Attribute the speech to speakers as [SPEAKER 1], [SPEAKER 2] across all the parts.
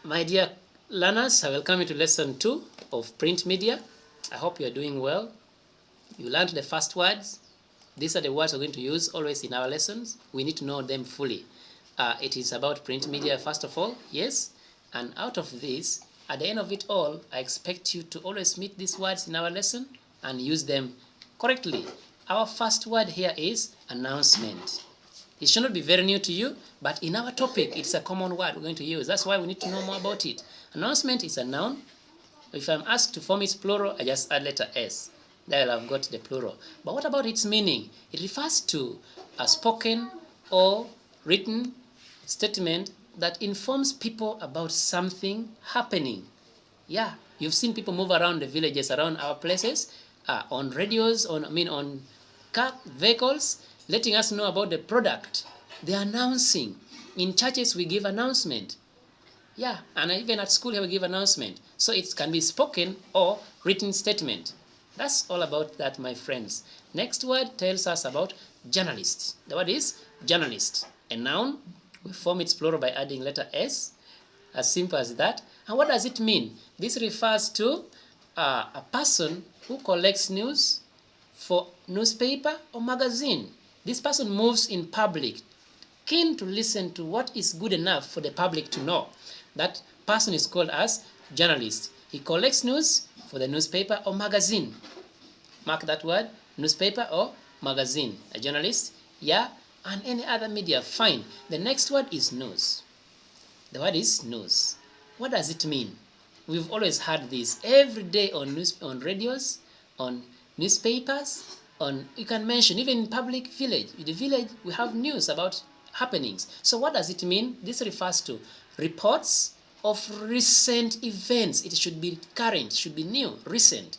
[SPEAKER 1] My dear learners, I welcome you to lesson 2 of print media. I hope you are doing well. You learned the first words. These are the words we're going to use always in our lessons. We need to know them fully. It is about print media first of all, yes. And out of this, at the end of it all, I expect you to always meet these words in our lesson and use them correctly. Our first word here is announcement. It should not be very new to you, but in our topic, it's a common word we're going to use. That's why we need to know more about it. Announcement is a noun. If I'm asked to form its plural, I just add letter S. There I've got the plural. But what about its meaning? It refers to a spoken or written statement that informs people about something happening. Yeah, you've seen people move around the villages, around our places, on radios, on car vehicles, letting us know about the product. They're announcing. In churches, we give announcement. Yeah, and even at school here we give announcement. So it can be spoken or written statement. That's all about that, my friends. Next word tells us about journalist. The word is journalist. A noun. We form its plural by adding letter S. As simple as that. And what does it mean? This refers to a person who collects news for newspaper or magazine. This person moves in public, keen to listen to what is good enough for the public to know. That person is called as journalist. He collects news for the newspaper or magazine. Mark that word, newspaper or magazine. A journalist, yeah, and any other media, fine. The next word is news. The word is news. What does it mean? We've always heard this every day on radios, on newspapers, you can mention even in public village. In the village, we have news about happenings. So what does it mean? This refers to reports of recent events. It should be current, should be new, recent.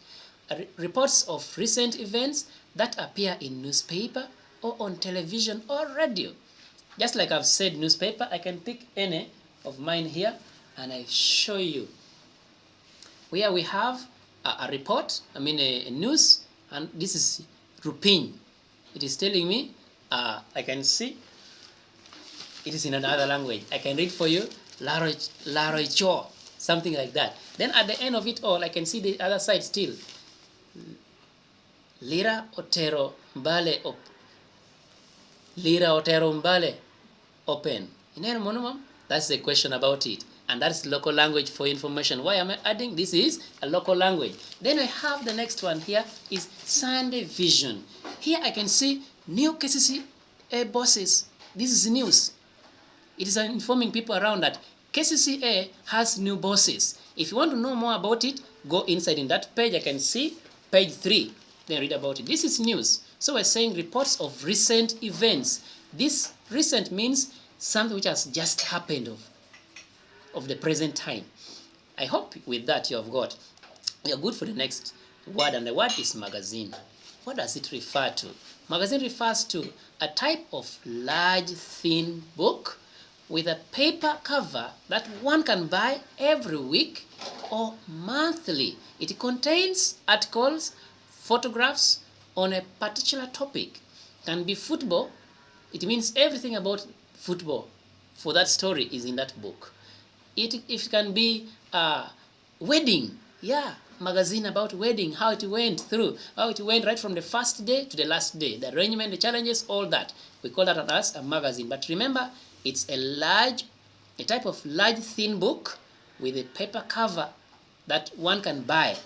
[SPEAKER 1] Reports of recent events that appear in newspaper or on television or radio. Just like I've said newspaper, I can pick any of mine here and I show you. Where we have a report, a news, and this is Rupin. It is telling me, I can see, it is in another language. I can read for you, Laroy Cho, something like that. Then at the end of it all, I can see the other side still. Lira Otero Mbale open. That's the question about it. And that's local language for information. Why am I adding? This is a local language. Then I have the next one here is Sunday Vision. Here I can see new KCCA bosses. This is news. It is informing people around that KCCA has new bosses. If you want to know more about it, go inside in that page. I can see page 3. Then read about it. This is news. So we're saying reports of recent events. This recent means something which has just happened of the present time. I hope with that you have got. You're good for the next word, and the word is magazine. What does it refer to? Magazine refers to a type of large, thin book with a paper cover that one can buy every week or monthly. It contains articles, photographs on a particular topic. Can be football. It means everything about football for that story is in that book. It can be wedding, yeah, magazine about wedding, how it went right from the first day to the last day, the arrangement, the challenges, all that. We call that as a magazine. But remember, it's a type of large thin book with a paper cover that one can buy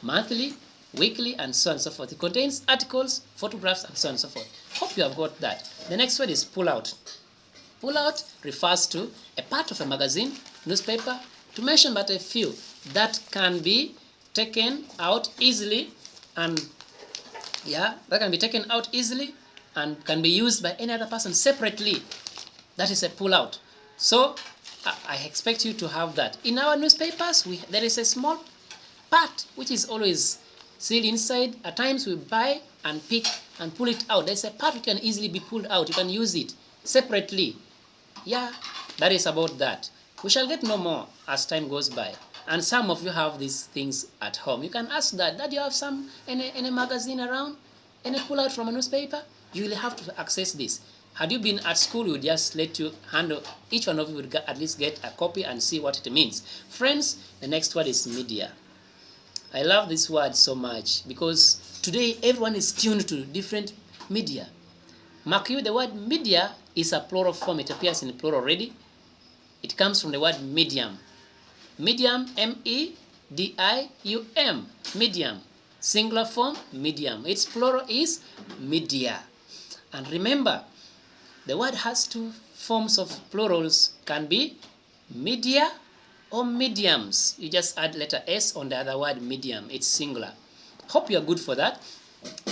[SPEAKER 1] monthly, weekly, and so on and so forth. It contains articles, photographs, and so on and so forth. Hope you have got that. The next word is pull out. Pull out refers to a part of a magazine, newspaper, to mention but a few, that can be taken out easily and can be used by any other person separately. That is a pull out. So I expect you to have that. In our newspapers, there is a small part which is always sealed inside. At times we buy and pick and pull it out. There's a part which can easily be pulled out. You can use it separately. Yeah, that is about that. We shall get no more as time goes by. And some of you have these things at home. You can ask that you have some any magazine around, any pull out from a newspaper, you will have to access this. Had you been at school, we would just let you handle, each one of you would at least get a copy and see what it means. Friends, the next word is media. I love this word so much because today everyone is tuned to different media. Mark you, the word media is a plural form. It appears in plural already. It comes from the word medium. Medium, M-E-D-I-U-M, medium. Singular form, medium. Its plural is media. And remember, the word has two forms of plurals, can be media or mediums. You just add letter S on the other word, medium. It's singular. Hope you're good for that.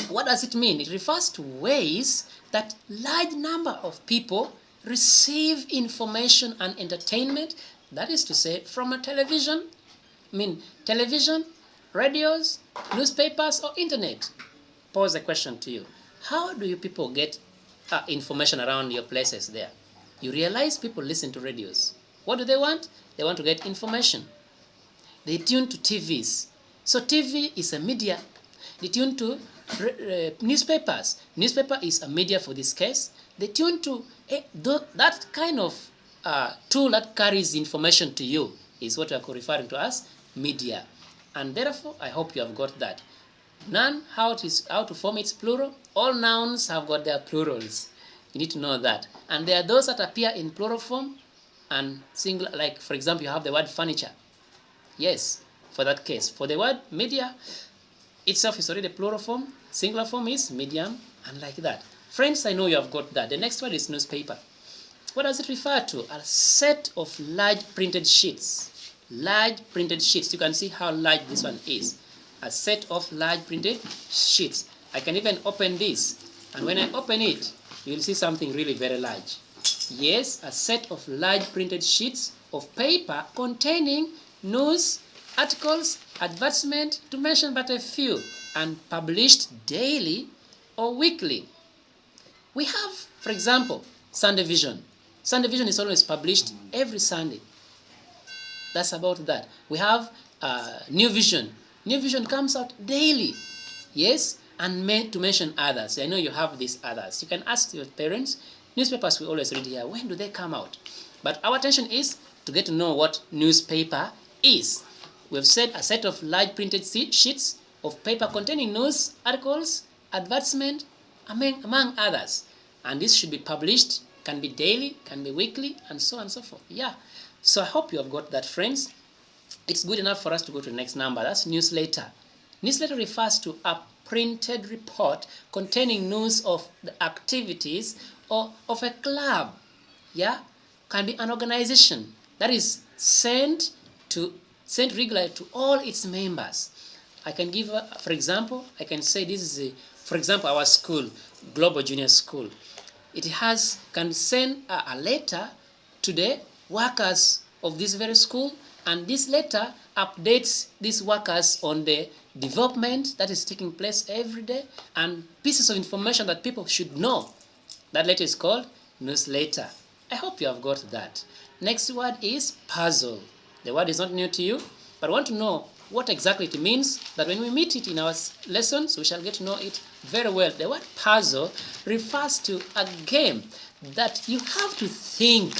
[SPEAKER 1] What does it mean? It refers to ways that large number of people receive information and entertainment, that is to say, from a television, radios, newspapers, or internet. Pose a question to you. How do you people get information around your places there? You realize people listen to radios. What do they want? They want to get information. They tune to TVs. So TV is a media. They tune to newspapers. Newspaper is a media for this case. They tune to that kind of tool that carries information to you is what we are referring to as media. And therefore, I hope you have got that. Noun, how to form its plural. All nouns have got their plurals. You need to know that. And there are those that appear in plural form and singular, like for example, you have the word furniture. Yes, for that case. For the word media itself is already plural form. Singular form is medium, and like that. Friends, I know you have got that. The next word is newspaper. What does it refer to? A set of large printed sheets. Large printed sheets. You can see how large this one is. A set of large printed sheets. I can even open this, and when I open it, you will see something really very large. Yes, a set of large printed sheets of paper containing news, articles, advertisement, to mention but a few, and published daily or weekly. We have, for example, Sunday Vision. Sunday Vision is always published every Sunday. That's about that. We have New Vision. New Vision comes out daily. Yes, and to mention others. I know you have these others. You can ask your parents. Newspapers we always read here. When do they come out? But our attention is to get to know what newspaper is. We have said a set of large printed sheets of paper containing news, articles, advertisement, among others. And this should be published, can be daily, can be weekly, and so on and so forth. Yeah. So I hope you have got that, friends. It's good enough for us to go to the next number. That's newsletter. Newsletter refers to a printed report containing news of the activities or of a club. Yeah. Can be an organization that is sent regularly to all its members. I can give, for example, I can say this is, for example, our school, Global Junior School. It can send a letter to the workers of this very school, and this letter updates these workers on the development that is taking place every day and pieces of information that people should know. That letter is called newsletter. I hope you have got that. Next word is puzzle. The word is not new to you, but I want to know what exactly it means, that when we meet it in our lessons, we shall get to know it very well. The word puzzle refers to a game that you have to think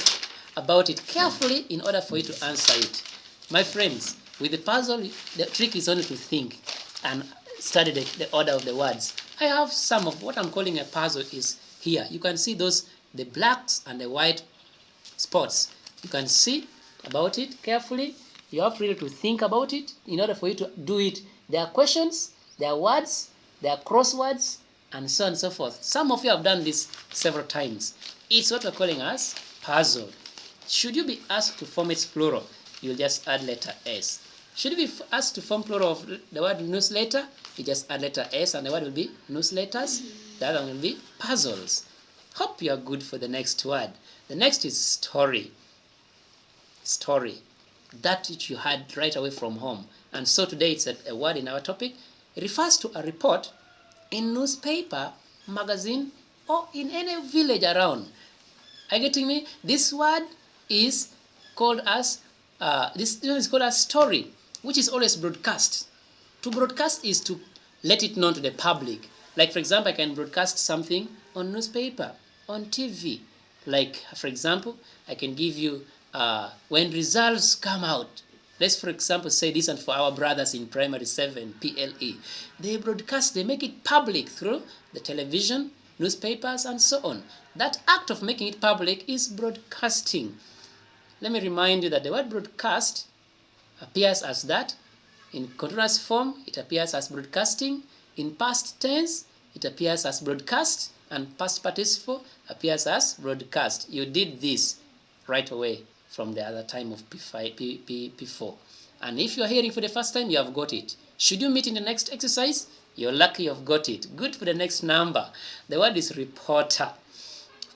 [SPEAKER 1] about it carefully in order for you to answer it. My friends, with the puzzle, the trick is only to think and study the order of the words. I have some of what I'm calling a puzzle is here. You can see the blacks and the white spots. You can see about it carefully. You have really to think about it in order for you to do it. There are questions, there are words, there are crosswords, and so on and so forth. Some of you have done this several times. It's what we're calling as puzzle. Should you be asked to form its plural, you'll just add letter S. Should you be asked to form plural of the word newsletter, you just add letter S and the word will be newsletters. The other one will be puzzles. Hope you are good for the next word. The next is story. Story. That which you had right away from home. And so today it's a word in our topic. It refers to a report in newspaper, magazine, or in any village around. Are you getting me? This word is called as story, which is always broadcast. To broadcast is to let it known to the public. Like for example, I can broadcast something on newspaper. on TV. Like, for example, I can give you when results come out. Let's, for example, say this, and for our brothers in primary 7, PLE. They broadcast, they make it public through the television, newspapers, and so on. That act of making it public is broadcasting. Let me remind you that the word broadcast appears as that. In continuous form, it appears as broadcasting. In past tense, it appears as broadcast. And past participle appears as broadcast. You did this right away from the other time of P4. And if you are hearing for the first time, you have got it. Should you meet in the next exercise, you're lucky you've got it. Good for the next number. The word is reporter.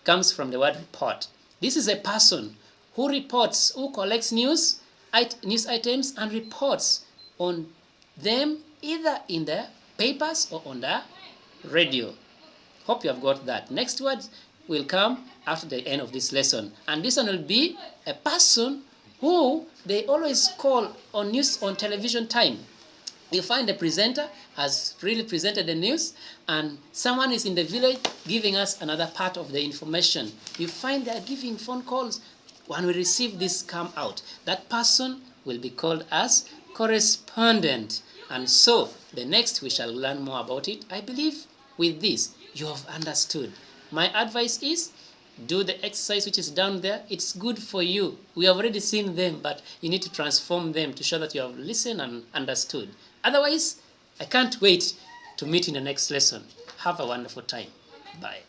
[SPEAKER 1] Comes from the word report. This is a person who reports, who collects news items and reports on them either in the papers or on the radio. Hope you have got that. Next word will come after the end of this lesson. And this one will be a person who they always call on news, on television time. You find the presenter has really presented the news, and someone is in the village giving us another part of the information. You find they are giving phone calls. When we receive this come out, that person will be called as correspondent. And so the next we shall learn more about it. I believe with this you have understood. My advice is do the exercise which is down there. It's good for you. We have already seen them, but you need to transform them to show that you have listened and understood. Otherwise, I can't wait to meet in the next lesson. Have a wonderful time. Bye.